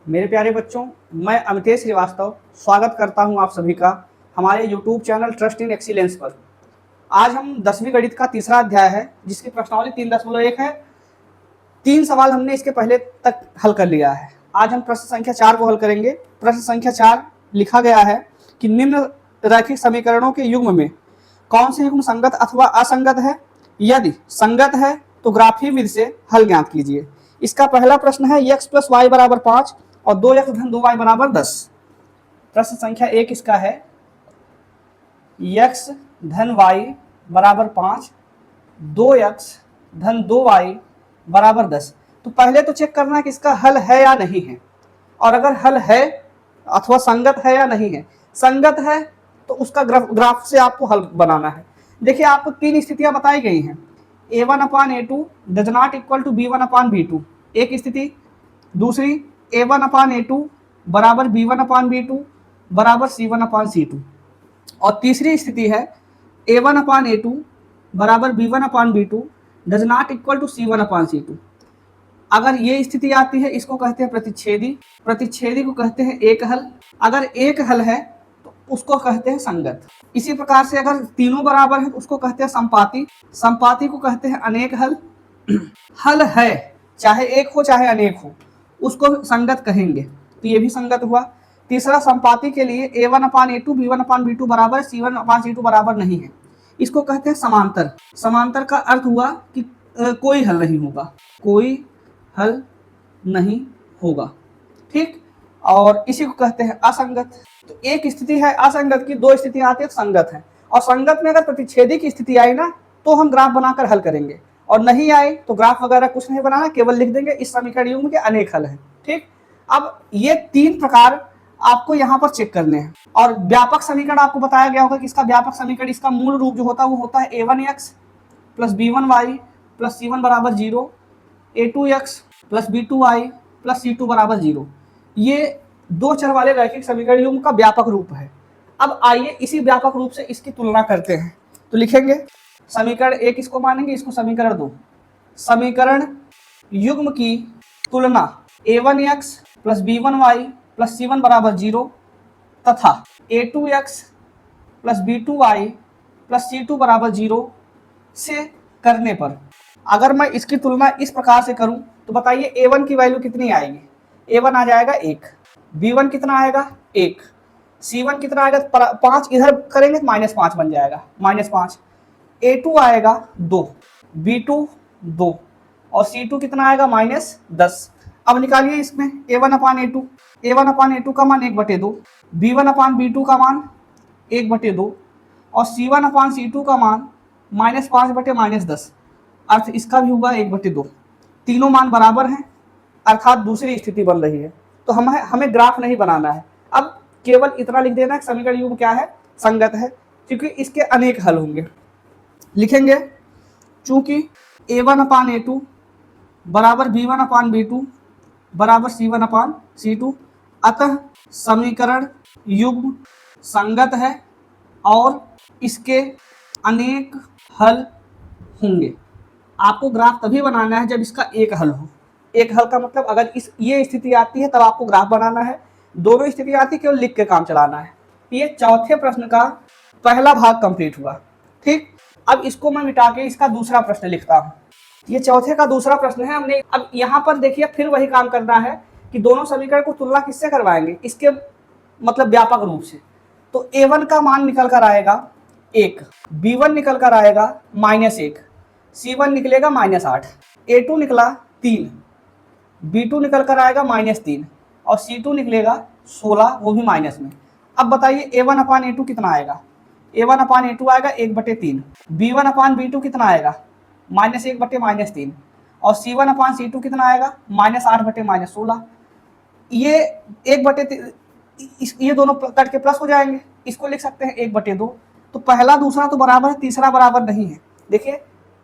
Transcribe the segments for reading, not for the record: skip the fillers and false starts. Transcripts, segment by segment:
मेरे प्यारे बच्चों, मैं अमितेश श्रीवास्तव स्वागत करता हूं आप सभी का हमारे YouTube channel trust in excellence पर। आज हम 10वीं गणित का तीसरा अध्याय है, जिसकी प्रश्नावली 3.1 है। 3 सवाल हमने इसके पहले तक हल कर लिया है। आज हम प्रश्न संख्या 4 को हल करेंगे। प्रश्न संख्या 4 लिखा गया है कि निम्न रैखिक समीकरणों के युग्म में कौन से युग्म संगत अथवा असंगत है? यदि संगत है तो ग्राफीय विधि से हल ज्ञात कीजिए। इसका पहला प्रश्न है x + y = 5 और 2x - 2y = 10। प्रश्न संख्या 1 इसका है x - y = 5, 2x - 2y = 10। तो पहले तो चेक करना है कि इसका हल है या नहीं है, और अगर हल है अथवा संगत है या नहीं है। संगत है तो उसका ग्राफ से आपको हल बनाना है। देखिए, आपको 3 स्थितियां बताई गई हैं। a1/a2 does not equal to b1/b2 एक स्थिति, दूसरी a1/a2 बराबर b1/b2 बराबर c1/c2, और तीसरी स्थिति है a1/a2 बराबर b1/b2 does not equal to c1/c2। अगर ये स्थिति आती है, इसको कहते हैं प्रतिच्छेदी। प्रतिच्छेदी को कहते हैं एक हल। अगर एक हल है तो उसको कहते हैं संगत। इसी प्रकार से अगर तीनों बराबर है तो उसको कहते हैं संपाती। संपाती को कहते हैं अनेक हल। हल है, चाहे एक हो चाहे अनेक हो, उसको संगत कहेंगे, तो ये भी संगत हुआ। तीसरा, संपाती के लिए a1/a2 b1/b2 बराबर c1/c2 बराबर नहीं है, इसको कहते हैं समांतर। समांतर का अर्थ हुआ कि कोई हल नहीं होगा, कोई हल नहीं होगा, ठीक। और इसी को कहते हैं असंगत। तो एक स्थिति है असंगत की, दो स्थिति आती है संगत है। और संगत में अगर प्रतिच्छेदी की स्थिति आई ना, तो हम ग्राफ बनाकर हल करेंगे, और नहीं आए तो ग्राफ वगैरह कुछ नहीं बनाना, केवल लिख देंगे इस समीकरण युग्म के अनेक हल हैं, ठीक। अब ये 3 प्रकार आपको यहाँ पर चेक करने हैं। और व्यापक समीकरण आपको बताया गया होगा कि इसका व्यापक समीकरण, इसका मूल रूप जो होता है वो होता है a1x + b1y + c1 = 0, a2x + b2y + c2 = 0। ये 2 चर वाले रैखिक समीकरण युग्म का व्यापक रूप है। अब आइए इसी व्यापक रूप से इसकी तुलना करते हैं। तो लिखेंगे समीकरण 1 इसको मानेंगे, इसको समीकरण 2। समीकरण युग्म की तुलना a1x + b1y + c1 = 0 तथा a2x + b2y + c2 = 0 से करने पर, अगर मैं इसकी तुलना इस प्रकार से करूं तो बताइए a1 की वैल्यू कितनी आएगी? a1 आ जाएगा 1, b1 कितना आएगा 1, c1 कितना आएगा 5, इधर करेंगे तो -5 बन जाएगा, -5, a2 आएगा 2, b2 2 और c2 कितना आएगा -10। अब निकालिए इसमें a1/a2, a1/a2 का मान 1/2, b1/b2 का मान 1/2 और c1/c2 का मान -5/-10। अर्थ इसका भी हुआ 1/2। तीनों मान बराबर हैं, अर्थात दूसरी स्थिति बन रही है। तो हमें ग्राफ नहीं बनाना है, अब केवल इतना लिख देना है समीकरण युग्म क्या है, संगत है, क्योंकि इसके अनेक हल होंगे। लिखेंगे चूंकि a1/a2 बराबर b1/b2 बराबर c1/c2, अतः समीकरण युग्म संगत है और इसके अनेक हल होंगे। आपको ग्राफ तभी बनाना है जब इसका एक हल हो। एक हल का मतलब अगर ये स्थिति आती है तब आपको ग्राफ बनाना है, दोनों स्थिति आती है केवल लिख के काम चलाना है। ये चौथे प्रश्न का पहला भाग कंप्लीट हुआ, ठीक। अब इसको मैं मिटा के इसका दूसरा प्रश्न लिखता हूँ। ये चौथे का दूसरा प्रश्न है। हमने अब यहाँ पर देखिए फिर वही काम करना है कि दोनों समीकरण को तुलना किससे करवाएंगे, इसके मतलब व्यापक रूप से। तो a1 का मान निकल कर आएगा 1, b1 निकल कर आएगा -1, c1 निकलेगा -8, a2 निकला 3, b2 निकल कर आएगा -3 और c2 निकलेगा 16, वो भी माइनस में। अब बताइए a1/a2 कितना आएगा? a1/a2 आएगा 1/3, b1/b2 कितना आएगा -1/-3 और c1/c2 कितना आएगा -8/-16। ये 1/3, ये दोनों कट के प्लस हो जाएंगे, इसको लिख सकते हैं 1/2। तो पहला दूसरा तो बराबर है, तीसरा बराबर नहीं है। देखिए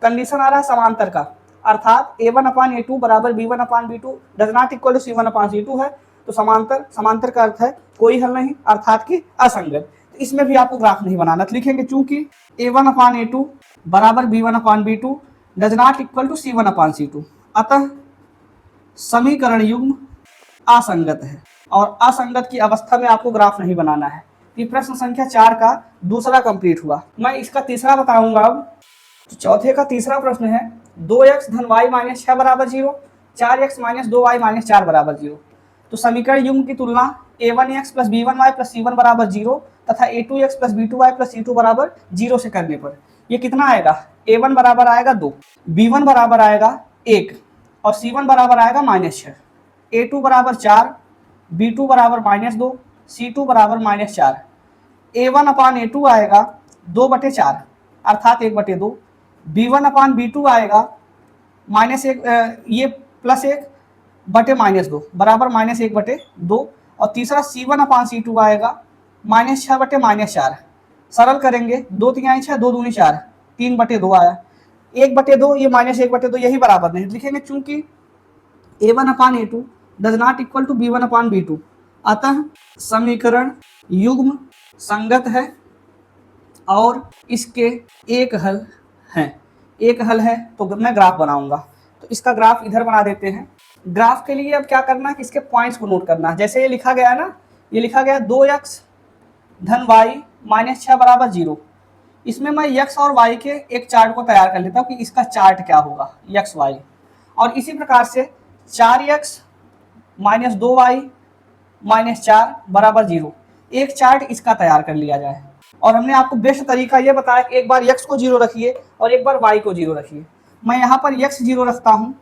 कंडीशन आ रहा है समांतर का, अर्थात a1/a2 बराबर b1/b2 does not equal to c1/c2 है। तो समांतर का अर्थ है कोई हल नहीं, अर्थात कि असंगत। तो इसमें भी आपको ग्राफ नहीं बनाना। तो लिखेंगे चूंकि a1/a2 बराबर b1/b2 does not equal to c1/c2, अतः समीकरण युग्म असंगत है, और असंगत की अवस्था में आपको ग्राफ नहीं बनाना है। ये प्रश्न संख्या 4 का दूसरा कंप्लीट हुआ। मैं इसका तीसरा बताऊंगा अब। तो चौथे का तीसरा प्रश्न है 2x धन y माइनस 6 बराबर 0, 4x माइनस 2y माइनस 4 बराबर 0। तो समीकरण युग्म की तुलना a1x plus b1y plus c1 बराबर 0 तथा a2x plus b2y plus c2 बराबर 0 से करने पर ये कितना आएगा? a1 बराबर आएगा 2, b1 बराबर आएगा 1 और c1 बराबर आएगा -6, a2 बराबर 4, b2 बराबर -2, c2 बराबर -4। a1 अपान a2 आएगा 2/4 अर्थात 1/2, b1 अपान b2 आएगा -1 ये +1 बटे -2 बराबर -1/2, और तीसरा c1 अपान c2 आएगा -6 बटे -4। सरल करेंगे 2 3 6 2 दूनी 4 3/2 आया, 1/2 ये -1/2 यही बराबर नहीं लिखेंगे चूंकि a1 upon a2 does not equal to b1 upon b2, अतः समीकरण युग्म संगत है और इसके एक हल है। एक हल है तो मैं ग्राफ बनाऊंगा। तो इसका ग्राफ इधर बना देते हैं। ग्राफ के लिए अब क्या करना है कि इसके पॉइंट्स को नोट करना है। जैसे ये लिखा गया है ना, ये लिखा गया 2x धन y माइनस 6 बराबर 0। इसमें मैं x और y के एक चार्ट को तैयार कर लेता हूँ कि इसका चार्ट क्या होगा x y, और इसी प्रकार से 4x माइनस 2y माइनस 4 बराबर 0 एक चार्ट इसका तैयार कर लिया जाए। और हमने आपको बेस्ट तरीका ये बताया कि एक बार x को 0 रखिए और एक बार y को 0 रखिए। मैं यहाँ पर x 0 रखता हूँ,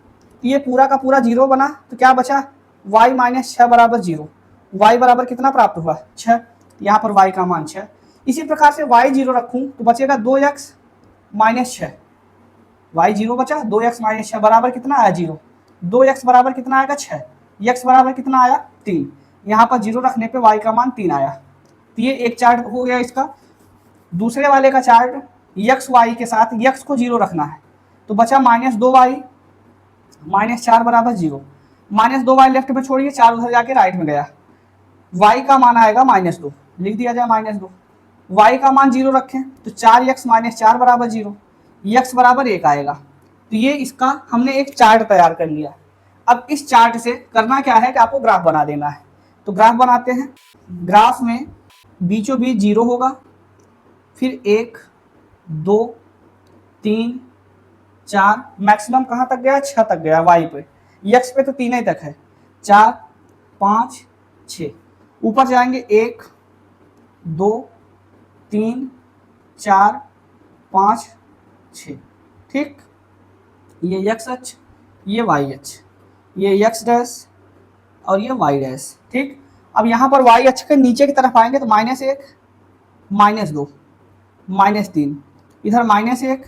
ये पूरा का पूरा 0 बना, तो क्या बचा y माइनस 6 बराबर 0। y बराबर कितना प्राप्त हुआ 6, यहाँ पर y का मान 6। इसी प्रकार से y 0 रखूँ तो बचेगा 2x माइनस 6, y 0 बचा, 2x माइनस 6 बराबर कितना आया 0, 2x बराबर कितना आएगा 6, x बराबर कितना आया 3। यहाँ पर 0 रखने पे y का मान 3 आया। तो ये एक चार्ट हो गया इसका। दूसरे वाले का चार्ट x y के साथ x को 0 रखना है, तो बचा -2y माइनस 4 बराबर 0। -2y लेफ्ट में छोड़िए, 4 उधर जाके राइट में गया, y का मान आएगा -2, लिख दिया जाए -2। y का मान 0 रखें तो 4x माइनस 4 बराबर 0, x बराबर 1 आएगा। तो ये इसका हमने एक चार्ट तैयार कर लिया। अब इस चार्ट से करना क्या है कि आपको ग्राफ बना देना है। तो ग्राफ बनाते हैं। ग्राफ में बीचों बीच 0 होगा, फिर 1 2 3 4, मैक्सिमम कहाँ तक गया 6 तक गया y पे, x पे तो 3 ही तक है, 4 5 6, ऊपर जाएंगे 1 2 3 4 5 6, ठीक। ये x अक्ष, ये y अक्ष, ये x डैश और ये y डैश, ठीक। अब यहाँ पर y अक्ष के नीचे की तरफ आएंगे तो -1 -2 -3, इधर -1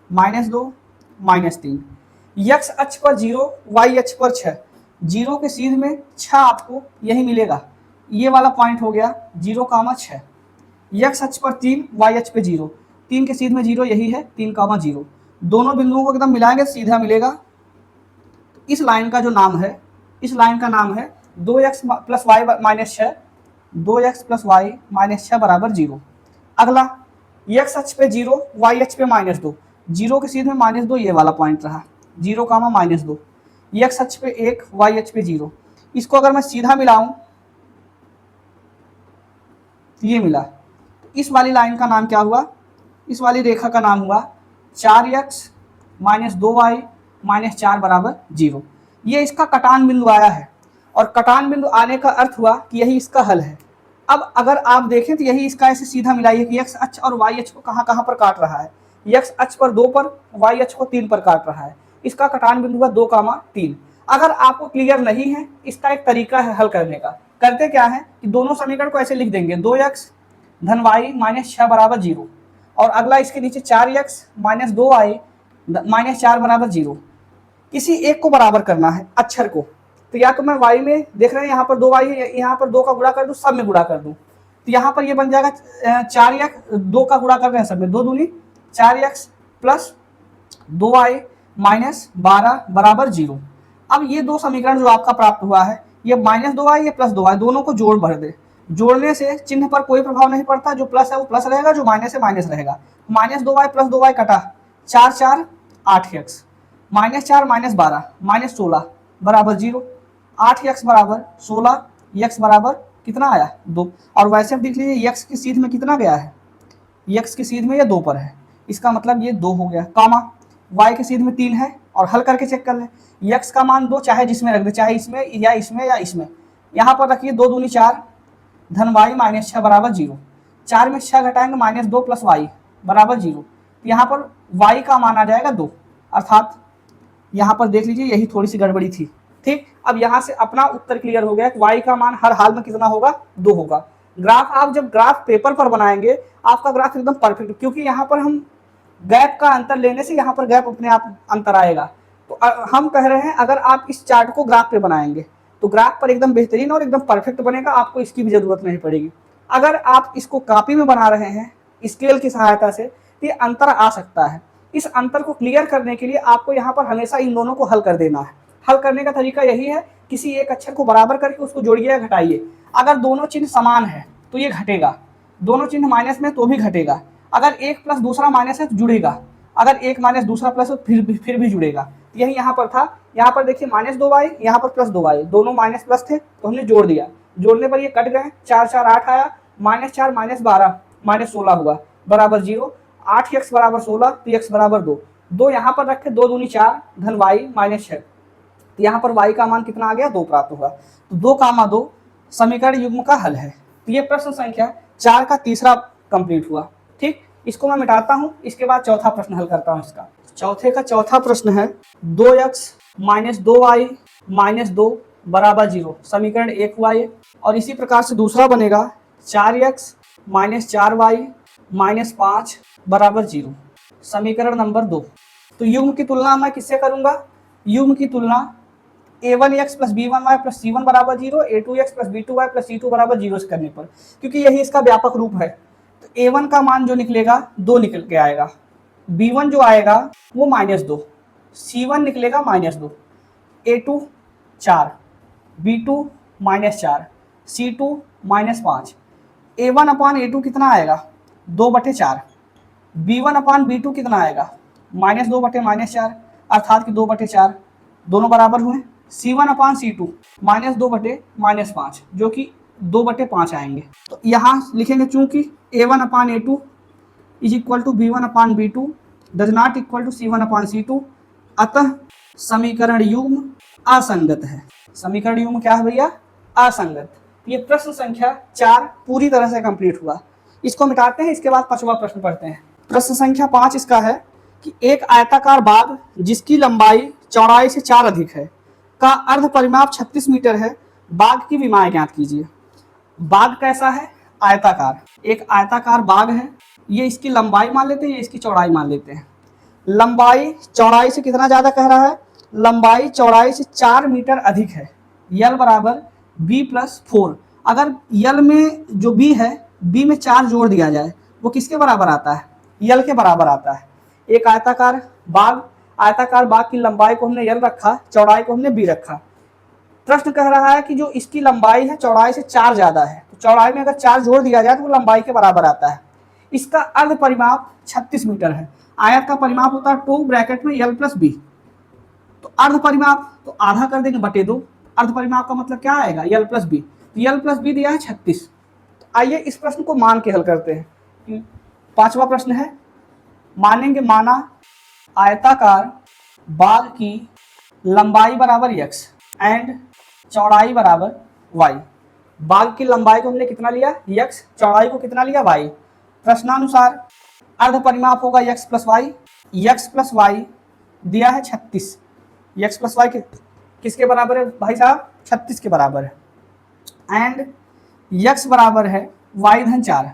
-2 -3, x अक्ष पर 0 y अक्ष पर 6, 0 के सीध में 6 आपको यही मिलेगा, ये वाला पॉइंट हो गया 0,6, x अक्ष पर 3 y अक्ष पे 0, 3 के सीध में 0 यही है 3,0, दोनों बिंदुओं को एकदम मिलाएंगे तो सीधा मिलेगा। तो इस लाइन का जो नाम है, इस लाइन का नाम है 2x plus Y minus 6, 2x plus Y minus 6 बराबर 0। अगला x अक्ष पे 0 y अक्ष पे -2, 0 के सीधे -2 ये वाला पॉइंट रहा 0,-2, x अक्ष पे 1 y अक्ष पे 0। इसको अगर मैं सीधा मिलाऊं तो ये मिला। इस वाली लाइन का नाम क्या हुआ, इस वाली रेखा का नाम हुआ 4x माइनस 2y माइनस 4 बराबर 0। ये इसका कटान बिंदु आया है, और कटान बिंदु आने का अर्थ हुआ कि यही इसका हल है। अब अगर आप देखें तो यही इसका ऐसे सीधा मिलाइए कि x अक्ष और y अक्ष को कहाँ कहाँ पर काट रहा है, x अक्ष पर 2 पर, y अक्ष को 3 पर काट रहा है। इसका कटान बिंदु है 2,3। अगर आपको क्लियर नहीं है, इसका एक तरीका है हल करने का। करते क्या है कि दोनों समीकरण को ऐसे लिख देंगे 2x धन y माइनस 6 बराबर 0, और अगला इसके नीचे 4x माइनस 2y माइनस 4 बराबर 0। किसी एक को बराबर करना है अक्षर को, तो या तो मैं y में देख रहे हैं यहाँ पर 2y है, यहाँ पर 2 का गुणा कर दूँ, सब में गुणा कर दूँ, तो यहाँ पर ये बन जाएगा 4x, 2 का गुणा कर रहे हैं सब में, 2 दूनी 4x प्लस 2y माइनस 12 बराबर 0। अब ये दो समीकरण जो आपका प्राप्त हुआ है, ये -2y ये +2y, दोनों को जोड़ भर दे। जोड़ने से चिन्ह पर कोई प्रभाव नहीं पड़ता, जो प्लस है वो प्लस रहेगा, जो माइनस है माइनस रहेगा। -2y प्लस 2y कटा, 4 4 8x, -4 -12 -16 बराबर 0। 8x बराबर 16, x बराबर कितना आया 2। और वैसे आप देख लीजिए x की सीध में कितना गया है, x की सीध में ये 2 पर है, इसका मतलब ये 2 हो गया, कामा y की सीध में 3 है। और हल करके चेक कर ले, x का मान 2 चाहे जिसमें रख दे, चाहे इसमें या इसमें या इसमें, यहाँ पर रखिए 2 दूनी 4 धन y माइनस 6 बराबर 0। 4 में 6 घटाएंगे -2 प्लस y बराबर 0। यहाँ पर y का मान आ जाएगा 2, अर्थात यहाँ पर देख लीजिए यही थोड़ी सी गड़बड़ी थी। ठीक, अब यहाँ से अपना उत्तर क्लियर हो गया कि y का मान हर हाल में कितना होगा 2 होगा। ग्राफ आप जब ग्राफ पेपर पर बनाएंगे आपका ग्राफ एकदम परफेक्ट, क्योंकि यहाँ पर हम गैप का अंतर लेने से यहाँ पर गैप अपने आप अंतर आएगा। तो हम कह रहे हैं अगर आप इस चार्ट को ग्राफ पे बनाएंगे तो ग्राफ पर एकदम बेहतरीन और एकदम परफेक्ट बनेगा, आपको इसकी भी जरूरत नहीं पड़ेगी। अगर आप इसको कॉपी में बना रहे हैं स्केल की सहायता से तो ये अंतर आ सकता है। इस अंतर को क्लियर करने के लिए आपको यहाँ पर हमेशा इन दोनों को हल कर देना है। हल करने का तरीका यही है, किसी एक अक्षर को बराबर करके उसको जोड़िए या घटाइए। अगर दोनों चिन्ह समान है तो ये घटेगा, दोनों चिन्ह माइनस में तो भी घटेगा। अगर एक प्लस दूसरा माइनस है तो जुड़ेगा, अगर एक माइनस दूसरा प्लस हो फिर भी जुड़ेगा। यही यहाँ पर था। यहाँ पर देखिए -2y, यहाँ पर +2y, दोनों माइनस प्लस थे तो हमने जोड़ दिया। जोड़ने पर ये कट गए, 4 4 8 आया, -4 -12 -16 हुआ बराबर 0। 8x बराबर 16 तो x बराबर 2। 2 यहाँ पर रखे, 2 दूनी 4 धन y -6, तो यहाँ पर y का मान कितना आ गया 2 प्राप्त हुआ। तो 2, 2 समीकरण युग्म का हल है। तो ये प्रश्न संख्या 4 का तीसरा कंप्लीट हुआ। ठीक, इसको मैं मिटाता हूँ, इसके बाद चौथा प्रश्न हल करता हूँ। इसका चौथे का चौथा प्रश्न है 2x - 2y - 2 बराबर 0, समीकरण 1 हुआ ये। और इसी प्रकार से दूसरा बनेगा 4x - 4y - 5 बराबर 0, समीकरण नंबर 2। तो युग्म की तुलना मैं किससे करूंगा, युग्म की तुलना a1x + b1y + c1 बराबर 0, a2x + b2y + c2 बराबर 0 से करने पर, क्योंकि यही इसका व्यापक रूप है। तो a1 का मान जो निकलेगा 2 निकल के आएगा, b1 जो आएगा वो -2, c1 निकलेगा -2, a2 4, b2 -4, c2 -5। a1/a2 कितना आएगा 2/4, b1/b2 कितना आएगा -2/-4, अर्थात कि 2/4 दोनों बराबर हुए। c1/c2 -2/-5 जो कि 2/5 आएंगे। तो यहाँ लिखेंगे चूंकि a1/a2 = b1/b2 does not equal to c1/c2, अतः समीकरण युग्म असंगत है। समीकरण युग्म क्या है भैया, असंगत। ये प्रश्न संख्या 4 पूरी तरह से कंप्लीट हुआ। इसको मिटाते हैं, इसके बाद 5वां प्रश्न पढ़ते हैं। प्रश्न संख्या 5 इसका है कि एक आयताकार बाग जिसकी लंबाई चौड़ाई से 4 अधिक है का अर्ध परिमाप 36 मीटर है, बाग की विमाएं ज्ञात कीजिए। बाग कैसा है, आयताकार। एक आयताकार बाग है, ये इसकी लंबाई मान लेते हैं, ये इसकी चौड़ाई मान लेते हैं। लंबाई चौड़ाई से कितना ज्यादा कह रहा है, लंबाई चौड़ाई से 4 मीटर अधिक है। यल बराबर b + 4। अगर यल में जो b है, b में 4 जोड़ दिया जाए वो किसके बराबर आता है, यल के बराबर आता है। एक आयताकार बाग की लंबाई को हमने यल रखा, चौड़ाई को हमने b रखा। प्रश्न कह रहा है कि जो इसकी लंबाई है चौड़ाई से 4 ज्यादा है, तो चौड़ाई में अगर 4 जोड़ दिया जाए तो वो लंबाई के बराबर आता है। इसका अर्ध परिमाप 36 मीटर है। आयत का परिमाप होता है 2 ब्रैकेट में l + b, तो अर्ध परिमाप तो आधा कर देंगे /2। अर्ध परिमाप का मतलब क्या आएगा, l + b, तो l + b दिया है 36। तो आइए इस प्रश्न को मान के हल करते हैं। 5वां प्रश्न है, मानेंगे माना आयताकार बाग की लंबाई बराबर x एंड चौड़ाई बराबर y। बाग की लंबाई को हमने कितना लिया x, चौड़ाई को कितना लिया y। प्रश्नानुसार अर्ध परिमाप होगा x + y। x + y दिया है 36, x + y किसके बराबर है भाई साहब, 36 के बराबर है। एंड x बराबर है y/4,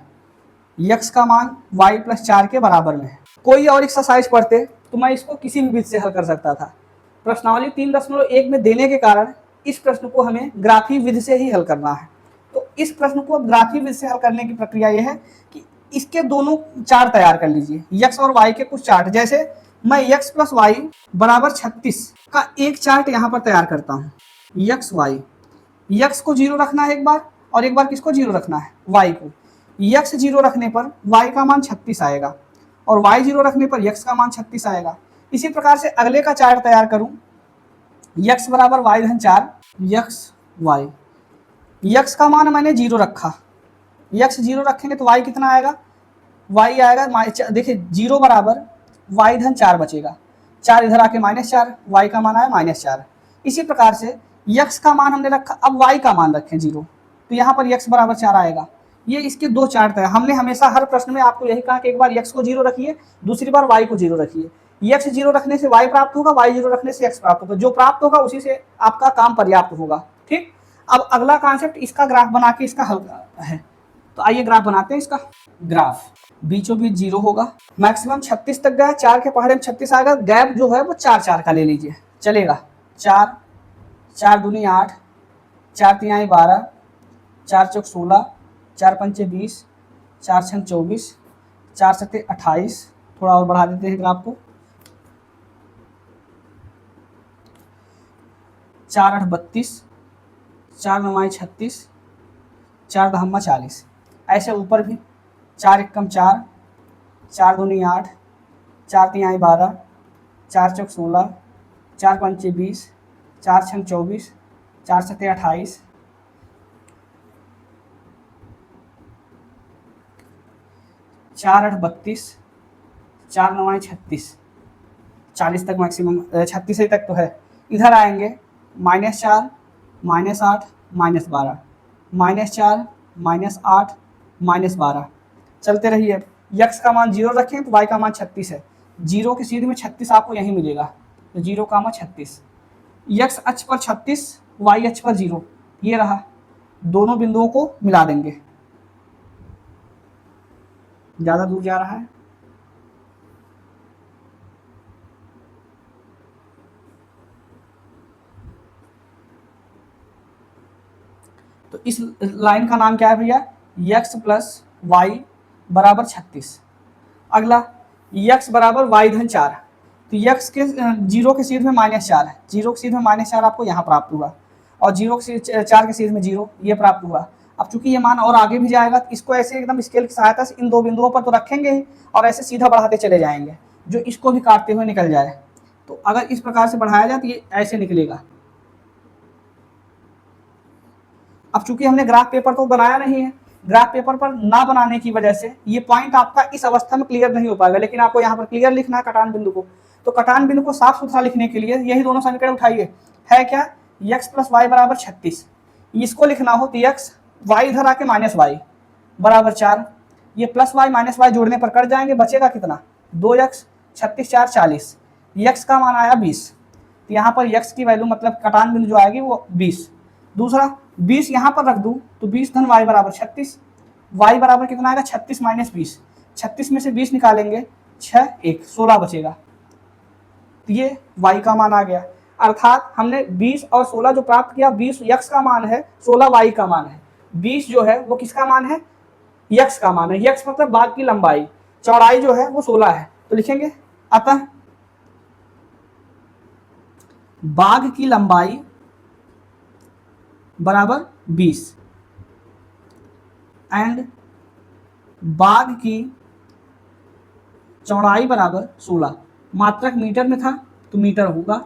x का मान y + 4 के बराबर में है। कोई और एक्सरसाइज पढ़ते तो मैं इसको किसी भी विधि से हल कर सकता था। प्रश्नावली 3.1 में देने के कारण इस प्रश्न को हमें ग्राफी विधि से ही हल करना है। तो इस प्रश्न को ग्राफी विधि से हल करने की प्रक्रिया यह है कि इसके दोनों चार्ट तैयार कर लीजिए, x और y के कुछ चार्ट। जैसे मैं x + y बराबर 36 का एक चार्ट यहाँ पर तैयार करता हूँ। x y, x को 0 रखना है एक बार, और एक बार किसको 0 रखना है, y को। x 0 रखने पर y का मान 36 आएगा, और y 0 रखने पर x का मान 36 आएगा। इसी प्रकार से अगले का चार्ट तैयार करूं, यक्स बराबर वाई धन 4, यक्स वाई, यक्स का मान मैंने 0 रखा, यक्स 0 रखेंगे तो वाई कितना आएगा, वाई आएगा देखिए 0 बराबर वाई धन 4 बचेगा, 4 इधर आके -4, वाई का मान आया -4। इसी प्रकार से यक्स का मान हमने रखा, अब वाई का मान रखें 0, तो यहाँ पर यक्स बराबर 4 आएगा। ये इसके दो चार्ट है, हमने हमेशा हर प्रश्न में आपको यही कहा कि एक बार यक्स को 0 रखिए, दूसरी बार वाई को 0 रखिए। यक्स 0 रखने से वाई प्राप्त होगा, वाई 0 रखने से यक्स प्राप्त होगा, जो प्राप्त होगा उसी से आपका काम पर्याप्त होगा। ठीक, अब अगला कॉन्सेप्ट इसका ग्राफ बना के इसका हल है, तो आइए ग्राफ बनाते हैं इसका। ग्राफ बीचों बीच 0 होगा, मैक्सिमम 36 तक गया, 4 के पहाड़े में 36 आएगा, गैप जो है वो 4 का ले लीजिए, चलेगा। 4 4 दूनी 8, 4 तिहाई 12, 4 चौक 16, 4 पंचे 20, 4 छंग 24, 4 सत्ते 28, थोड़ा और बढ़ा देते हैं ग्राफ को, 4 8 32, 4 9 36, 4 दहम्मा 40। ऐसे ऊपर भी 4 एकम 4, 4 दूनी 8, 4 तिहाई 12, 4 चौक 16, 4 पंचे 20, 4 छंग 24, 4 सत्ते 28, 4 8 32, 4 9 36, 40 तक मैक्सिमम, 36 तक तो है। इधर आएंगे -4, -8, -12, -4, -8, -12, चलते रहिए। यक्स का मान 0 रखें तो वाई का मान 36 है, 0 के सीधे में 36 आपको यहीं मिलेगा, तो 0 का मान 36, यक्स अक्ष पर 36, वाई अक्ष पर 0, ये रहा, दोनों बिंदुओं को मिला देंगे। ज़्यादा दूर जा रहा है, तो इस लाइन का नाम क्या है भैया, यक्स प्लस वाई बराबर 36। अगला यक्स बराबर वाई धन 4, तो यक्स के 0 के सीध में -4 है, 0 के सीध में -4 आपको यहाँ प्राप्त हुआ, और 0 के 4 के सीध में 0 ये प्राप्त हुआ। अब चूंकि ये मान और आगे भी जाएगा, तो इसको ऐसे एकदम स्केल की सहायता से इन दो बिंदुओं पर तो रखेंगे ही, और ऐसे सीधा बढ़ाते चले जाएंगे, जो इसको भी काटते हुए निकल जाए। तो अगर इस प्रकार से बढ़ाया जाए तो ये ऐसे निकलेगा। अब चूंकि हमने ग्राफ पेपर तो बनाया नहीं है, ग्राफ पेपर पर ना बनाने की वजह से ये पॉइंट आपका इस अवस्था में क्लियर नहीं हो पाएगा, लेकिन आपको यहाँ पर क्लियर लिखना है कटान बिंदु को। तो कटान बिंदु को साफ सुथरा लिखने के लिए यही दोनों समीकरण उठाइए, है क्या, यक्स प्लस वाई बराबर 36, इसको लिखना हो तो यक्स वाई इधर आके -y बराबर 4, ये प्लस वाई माइनस वाई जोड़ने पर कट जाएंगे, बचेगा कितना, 2x, 36 4 40, यक्स का मान आया 20, तो यहाँ पर यक्स की वैल्यू मतलब कटान बिंदु जो आएगी वो 20। दूसरा 20 यहाँ पर रख दूँ तो 20 धन वाई बराबर 36, वाई बराबर कितना आएगा 36 - 20, 36 में से 20 निकालेंगे 6 1 16 बचेगा, तो ये वाई का मान आ गया। अर्थात हमने 20 और 16 जो प्राप्त किया, 20 यक्स का मान है, 16 वाई का मान है। 20 जो है वो किसका मान है, यक्स का मान है, यक्स मतलब बाग की लंबाई, चौड़ाई जो है वो 16 है, तो लिखेंगे अतः बाग की लंबाई बराबर 20 एंड बाग की चौड़ाई बराबर 16, मात्रक मीटर में था तो मीटर होगा।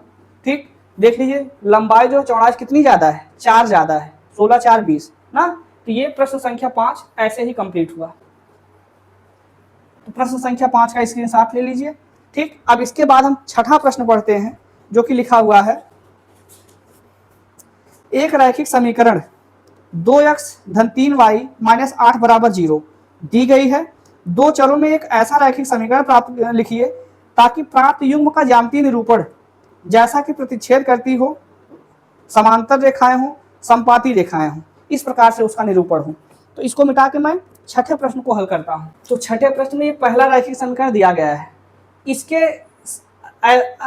ठीक, देख लीजिए लंबाई जो चौड़ाई कितनी ज्यादा है, 4 ज्यादा है, 16 4 20 ना, तो ये प्रश्न संख्या 5 ऐसे ही कंप्लीट हुआ। तो प्रश्न संख्या 5 का स्क्रीनशॉट ले लीजिए। ठीक, अब इसके बाद हम छठा प्रश्न पढ़ते हैं, जो कि लिखा हुआ है, एक रैखिक समीकरण 2x धन 3y - 8 बराबर 0 दी गई है। दो चरों में एक ऐसा रैखिक समीकरण प्राप्त लिखिए ताकि प्राप्त युग्म का ज्यामितीय निरूपण जैसा कि प्रतिच्छेद करती हो, समांतर रेखाएं हो, समपाती रेखाएं हो, इस प्रकार से उसका निरूपण हो। तो इसको मिटा के मैं छठे प्रश्न को हल करता हूं। तो छठे प्रश्न में पहला रैखिक समीकरण दिया गया है, इसके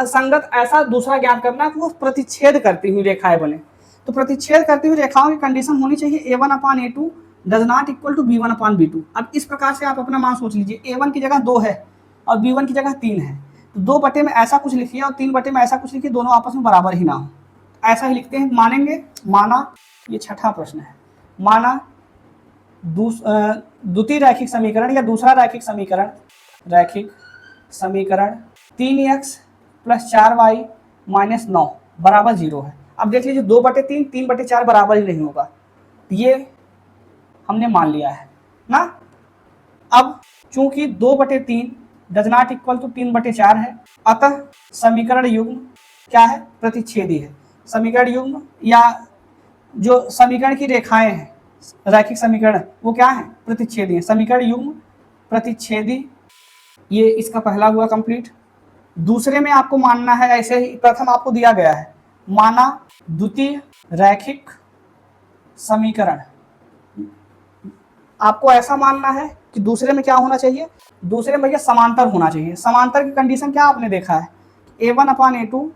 संगत ऐसा दूसरा ज्ञात करना कि वो प्रतिच्छेद करती हुई रेखाएं बने। तो प्रतिच्छेद करती हुई रेखाओं की कंडीशन होनी चाहिए a1/a2 does not equal to b1/b2। अब इस प्रकार से आप अपना मान सोच लीजिए, a1 की जगह 2 है और b1 की जगह 3 है, तो 2 बटे में ऐसा कुछ लिखिए और 3 बटे में ऐसा कुछ लिखिए, दोनों आपस में बराबर ही ना हो, ऐसा ही लिखते हैं। मानेंगे, माना, ये छठा प्रश्न है, माना द्वितीय रैखिक समीकरण या दूसरा रैखिक समीकरण 3x + 4y - 9 बराबर 0 है। अब देख लीजिए 2/3, 3/4 बराबर ही नहीं होगा, ये हमने मान लिया है ना। अब चूंकि 2/3 डज नॉट इक्वल टू 3/4 है, अतः समीकरण युग्म क्या है, प्रतिच्छेदी है। समीकरण युग्म या जो समीकरण की रेखाएं हैं, रैखिक समीकरण, वो क्या है, प्रतिच्छेदी है। समीकरण युग्म प्रतिच्छेदी, ये इसका पहला हुआ कंप्लीट। दूसरे में आपको मानना है, ऐसे ही प्रथम आपको दिया गया है, माना द्वितीय रैखिक समीकरण, आपको ऐसा मानना है कि दूसरे में क्या होना चाहिए, दूसरे में भैया समांतर होना चाहिए। समांतर की कंडीशन क्या आपने देखा है, A1/A2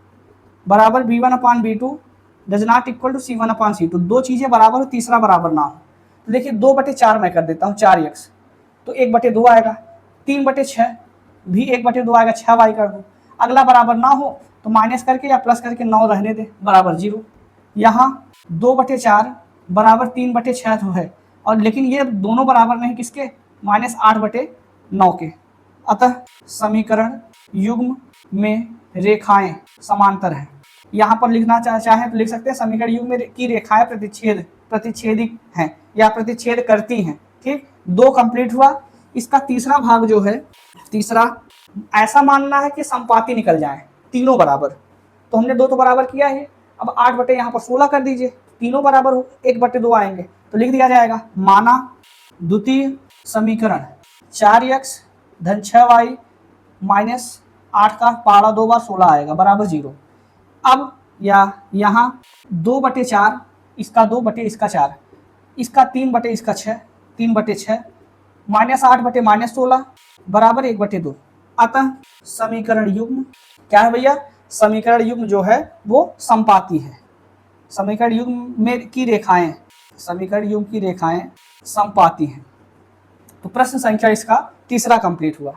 बराबर B1/B2 does not equal to C1/C2, दो चीजें बराबर हो, तीसरा बराबर ना हो। तो देखिए 2/4 मैं कर देता हूँ, 4x तो 1/2 आएगा, 3/6 भी 1/2 आएगा, 6y कर दो। अगला बराबर ना हो तो माइनस करके या प्लस करके 9 रहने दे, बराबर 0। यहाँ 2/4 बराबर 3/6 तो है, और लेकिन ये दोनों बराबर नहीं किसके, -8/9 के। अतः समीकरण युग्म में रेखाएं समांतर हैं। यहाँ पर लिखना चाहें तो लिख सकते हैं समीकरण युग्म में की रेखाएं प्रतिच्छेदी हैं या प्रतिच्छेद करती हैं। ठीक, 2 कंप्लीट हुआ। इसका तीसरा भाग जो है, तीसरा ऐसा मानना है कि संपाती निकल जाए, तीनों बराबर। तो हमने 2 तो बराबर किया है, अब 8 यहाँ पर 16 कर दीजिए, तीनों बराबर हो, 1/2 आएंगे तो लिख दिया जाएगा, माना द्वितीय समीकरण 4x धन 6y माइनस 8 का पारा 2 बार 16 आएगा, बराबर 0। अब या यहाँ 2/4, इसका 2 इसका 4, इसका 3 इसका 6, 3/6 -8/-16 बराबर 1/2। अतः समीकरण युग्म क्या है भैया, समीकरण युग्म जो है वो संपाती है। समीकरण युग्म में की रेखाएं, समीकरण युग्म की रेखाएं संपाती हैं। तो प्रश्न संख्या इसका तीसरा कंप्लीट हुआ।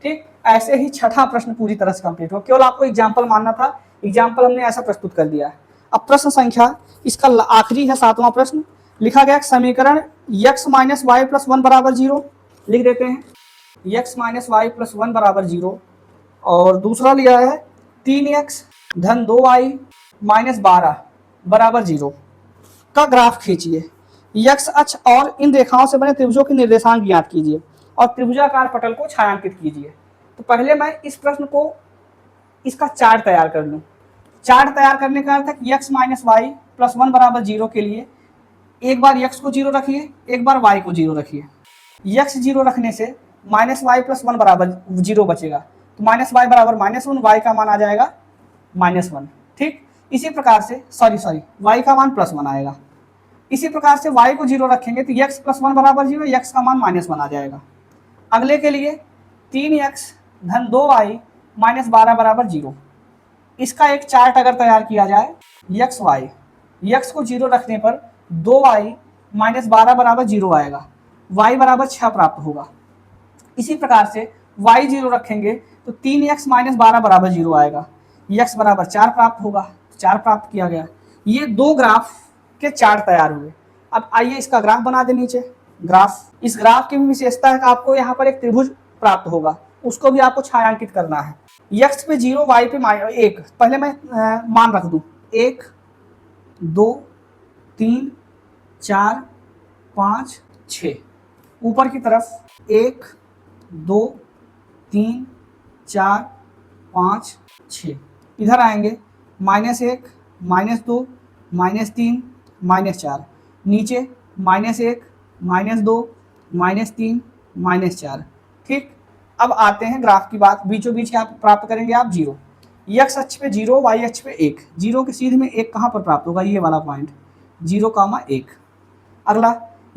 ठीक, ऐसे ही छठा प्रश्न पूरी तरह से कंप्लीट हुआ, केवल आपको एग्जाम्पल मानना था, एग्जाम्पल हमने ऐसा प्रस्तुत कर दिया है। अब प्रश्न संख्या इसका आखिरी है, 7वां प्रश्न। लिखा गया समीकरण x - y + 1 बराबर 0, लिख देते हैं x - y + 1 बराबर 0। और दूसरा लिया है 3x धन 2y - 12 बराबर 0 का ग्राफ खींचिए। x अक्ष और इन रेखाओं से बने त्रिभुजों के निर्देशांक ज्ञात कीजिए और त्रिभुजाकार पटल को छायांकित कीजिए। तो पहले मैं इस प्रश्न को, इसका चार्ट तैयार कर लूँ। चार्ट तैयार करने का अर्थ है x - y + 1 बराबर 0 के लिए एक बार x को 0 रखिए, एक बार y को 0 रखिए। x 0 रखने से -y + 1 बराबर 0 बचेगा, तो -y बराबर -1, y का मान आ जाएगा -1। ठीक, इसी प्रकार से सॉरी y का मान +1 आएगा। इसी प्रकार से y को 0 रखेंगे तो x + 1 बराबर 0, x का मान -1 आ जाएगा। अगले के लिए 3x धन 2y - 12 बराबर 0, इसका एक चार्ट अगर तैयार किया जाए, x y, x को 0 रखने पर 2y - 12 बराबर 0 आएगा, y बराबर 6 प्राप्त होगा। इसी प्रकार से y 0 रखेंगे तो 3x - 12 बराबर 0 आएगा, x बराबर 4 प्राप्त होगा, 4 प्राप्त किया गया। ये 2 ग्राफ के चार्ट तैयार हुए। अब आइए इसका ग्राफ बना दे नीचे। ग्राफ, इस ग्राफ की भी विशेषता है कि आपको यहाँ पर एक त्रिभुज प्राप्त होगा, उसको भी आपको छायांकित करना है। x पे 0, y पे -1, पहले मैं मान रख दूं, 1 2 3 4 5 6, ऊपर की तरफ 1 2 3 4 5 6, इधर आएंगे -1 -2 -3 -4, नीचे -1 -2 -3 -4। ठीक, अब आते हैं ग्राफ की बात, बीचों बीच क्या प्राप्त करेंगे आप, 0। x अक्ष पे 0, y अक्ष पे 1, 0 के सीधे में 1 कहाँ पर प्राप्त होगा, ये वाला पॉइंट 0,1। अगला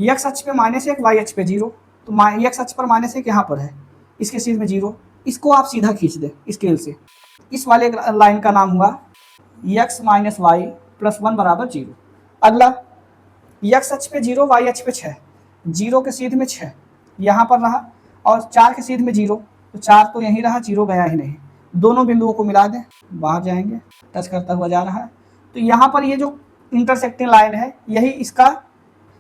x अक्ष पे -1, y अक्ष पे 0, तो x अक्ष पर -1 यहाँ पर है, इसके सीधे में 0, इसको आप सीधा खींच दें स्केल से। इस वाले लाइन का नाम हुआ x - y + 1 बराबर 0। अगला x अक्ष पे 0, y अक्ष पे 6, 0 के सीधे में 6 यहाँ पर रहा, और 4 के सीधे में 0, तो 4 तो यहीं रहा, 0 गया ही नहीं। दोनों बिंदुओं को मिला दें, बाहर जाएंगे, टच करता हुआ जा रहा है। तो यहाँ पर ये जो इंटरसेक्टिंग लाइन है, यही इसका,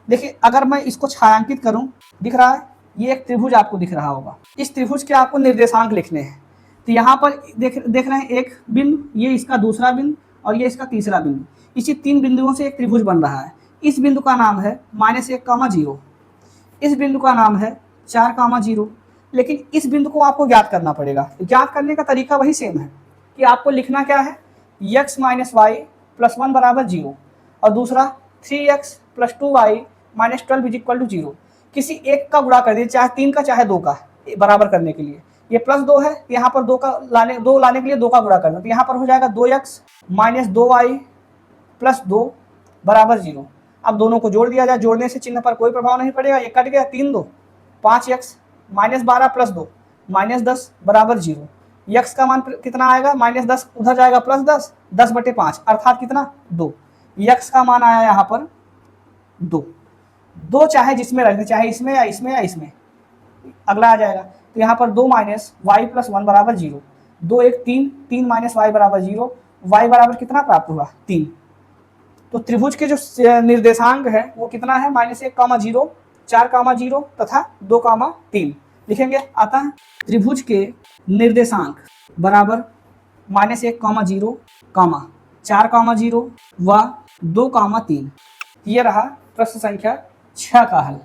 देखिए अगर मैं इसको छायांकित करूं, दिख रहा है, ये एक त्रिभुज आपको दिख रहा होगा। इस त्रिभुज के आपको निर्देशांक लिखने हैं। तो यहाँ पर देख रहे हैं एक बिंदु, ये इसका दूसरा बिंदु, और ये इसका तीसरा बिंदु। इसी 3 बिंदुओं से एक त्रिभुज बन रहा है। इस बिंदु का नाम है -1, 0। इस बिंदु का नाम है 4, 0। लेकिन इस बिंदु को आपको ज्ञात करना पड़ेगा। ज्ञात करने का तरीका वही सेम है कि आपको लिखना क्या है, x - y + 1 = 0 और दूसरा 3x + 2y - 12 = 0। किसी एक का गुणा कर दिए, चाहे 3 का चाहे 2 का, बराबर करने के लिए। ये +2 है, यहाँ पर 2 लाने के लिए 2 का गुणा करना, तो यहाँ पर हो जाएगा 2x - 2y + 2 = 0। अब दोनों को जोड़ दिया जाए, जोड़ने से चिन्ह पर कोई प्रभाव नहीं पड़ेगा, ये कट गया, 3 2 5x - 12 + 2 - 10 = 0। x का मान कितना आएगा, -10 उधर जाएगा +10, 10/5 अर्थात कितना, 2। x का मान आया यहाँ पर 2। 2 चाहे जिसमें रख दे, चाहे इसमें या इसमें या इसमें, अगला आ जाएगा। तो यहाँ पर 2 - y + 1 = 0। 2 1 3, 3 - y = 0। y बराबर कितना प्राप्त हुआ, 3। तो त्रिभुज के जो निर्देशांक है वो कितना है, -1, 0, 4, 0 तथा 2, 3 लिखेंगे। अतः त्रिभुज के निर्देशांक बराबर -1, 0, 4, 0 व 2, 3। ये रहा प्रश्न संख्या 6 का हल,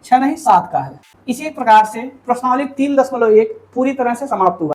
6 नहीं 7 का हल। इसी प्रकार से प्रश्नावली 3.1 पूरी तरह से समाप्त हुआ।